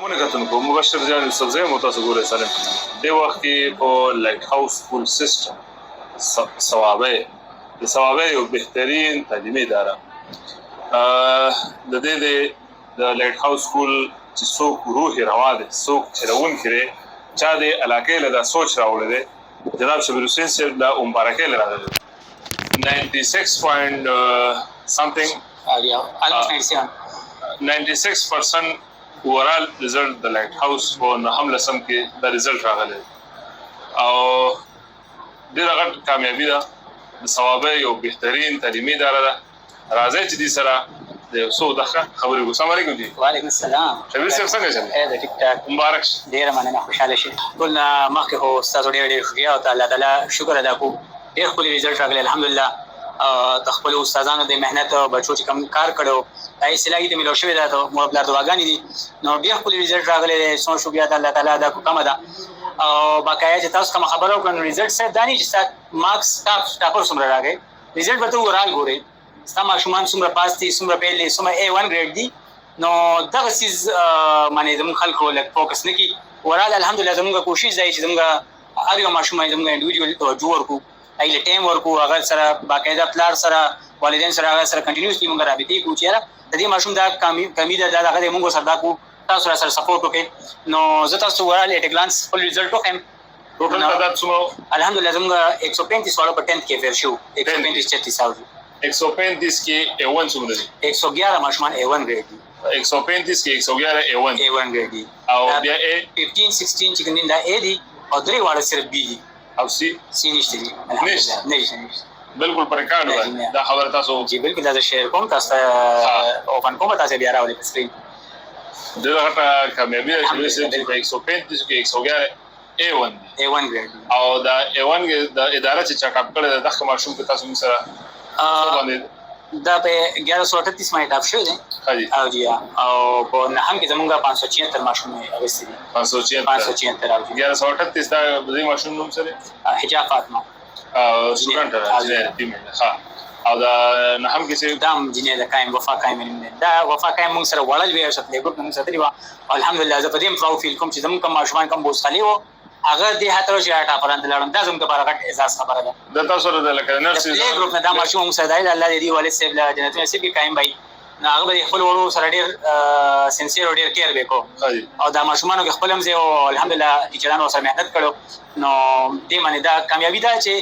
مونږ کتونکو مبشر جان یوسف زئی مو تاسو ګورئ سالم د وخت کې په لایټ هاوس سکول سیستم ثوابه یو بهترین تعلیمي اداره د دې د لایټ هاوس سکول چې څوک روح روا دي څوک چرون کړي چا د علاقې له سوچ راوړل دي جناب شبیر حسین صاحب د مبارکه لراغلی 96 something 96% اوورال ریزلټ د لایټ هاوس په نهم لسم کې د ریزلټ راغلی او ډېره غټ کامیابي ده د ثوابه یو بهترین تعلیمي اداره ده راځئ چې دې سره د یو څو دقیقه خبرې وکړو. السلام علیکم جی. وعلیکم السلام. شبیر صاحب څنګه چل؟ ټیک ټاک. مبارک شه. ډېره مننه خوشحاله شئ. ټول نه مخکې خو ستاسو ډېر شکریه او الله تعالی شکر ادا کوو ډېر ښکلی ریزلټ راغلی الحمدلله د خپلو استادانو د محنت بچو چې کوم کار کړو هغې صلاحي ته میلاو شوې ده د مور پلار دعاګانې دي نو ډېر ښکلی ریزلټ راغلی دی څومره شکریه د الله تعالی دا کمه ده او باقاعده چې تاسو کومه خبره وکړه نو ریزلټ صاحب دا نه چې ستا مارکس ټاپر څومره راغی ریزلټ به ته اوورال ګورې ستا ماشومان څومره پاس دي څومره فیل دي څومره A1 ګریډ دي نو دغه څیز باندې زموږ خلکو لږ فوکس نه کړي اوورال الحمدلله زموږ کوشش دی چې زموږ هر یو ماشوم باندې زموږ انډیویډوال توجه ورکړو هغې له ټایم ورکړو هغه سره باقاعده پلار سره والدین سره هغه سره کنټینیوسلی موږ رابطې کوو چې یاره د دې ماشوم دا کمي ده دا دغه دی موږ ورسره دا کوو تاسو را سره سپورټ وکړئ نو زه تاسو اوورال ایټ ا ګلانس خپل ریزلټ وښیم ټوټل تعداد څومره الحمدلله زموږ 135 واړو په 10th کې فیر شو 135 کې A1 څومره دي 111 ماشومان A1 ګریډ دي 135 کې 111 A1 ګریډ دي او بیا A 15 16 چې کوم دا A دي او درې واړه صرف B دي او سی نشته دي نشته بالکل پر کار دی دا خبر تاسو جی بالکل دا شیر کوم تاسو اوپن کوم تاسو بیا راولې په سکرین دغه غټه کامیابی چې په 135 کې 111 A1 ګریډ او دا A1 د اداره چې چک اپ کړی د ماشوم په تاسو سره دا په 1138 باندې ټاپ شوی دی او جی او په نهم کې زمونږ 576 ماشوم اغوستي دي 576 او 1138 دا د ماشوم نوم سره حجاب فاطمه سټوډنټ راځي ها او دا نهم کې چې دام جنې د قائم وفا قائم دا وفا قائم موږ سره وړل وی شت له ګروپ موږ سره دی الحمدلله زه په دې پراو فیل کوم چې زموږ کوم ماشومان کوم بوسخلي وو هغه دې هاترو چې ټاپران دلړم دا زموږ لپاره غټ احساس خبره ده د تاسو سره د لکه نرسي له ګروپ نه دا ماشوم موږ سره دی الله دې والد صاحب له جنت نصیب کې قائم بای هغه به خپل ورو سره ډېر سنسیر او ډېر کیر وکړو او دا ماشومانو کې خپل هم زه الحمدلله ټیچرانو سره مهنت کړو نو دې باندې دا کامیابی ده چې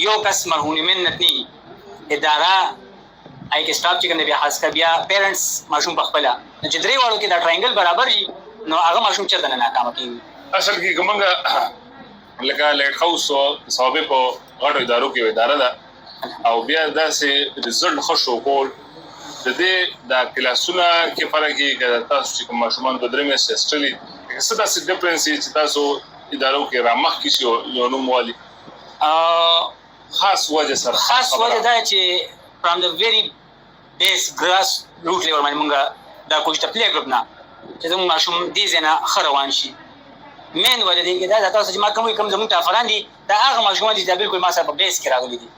یو کس مرهون منت ني اداره آی کې سټاف چې کنه بیا خاص کا بیا پیرنټس ماشوم په خپل چې درې واړو کې دا ټراینګل برابر وي نو هغه ماشوم چرته نه ناکام کیږي اصل کې کومه لکه لایټ هاوس او صوبې په غټو ادارو کې اداره ده او بیا داسې ریزلټ خوشو کول د دې د کلاسونو کې فرق کې تاسو چې ماشومان په درې مې سیستلي څه داسې ډیفرنس چې تاسو ادارو کې رامخ کې یو نوم والی خاص وجه دا چې from the very base grass root level باندې موږ دا کوچ ته پلی ګروپ نه چې زموږ ماشوم دې ځنه خروان شي مین وجه دې کې دا تاسو چې ما کوم زموږ ټافران دي دا هغه ماشومان دي چې بالکل ما سره په بیس کې راغلي دي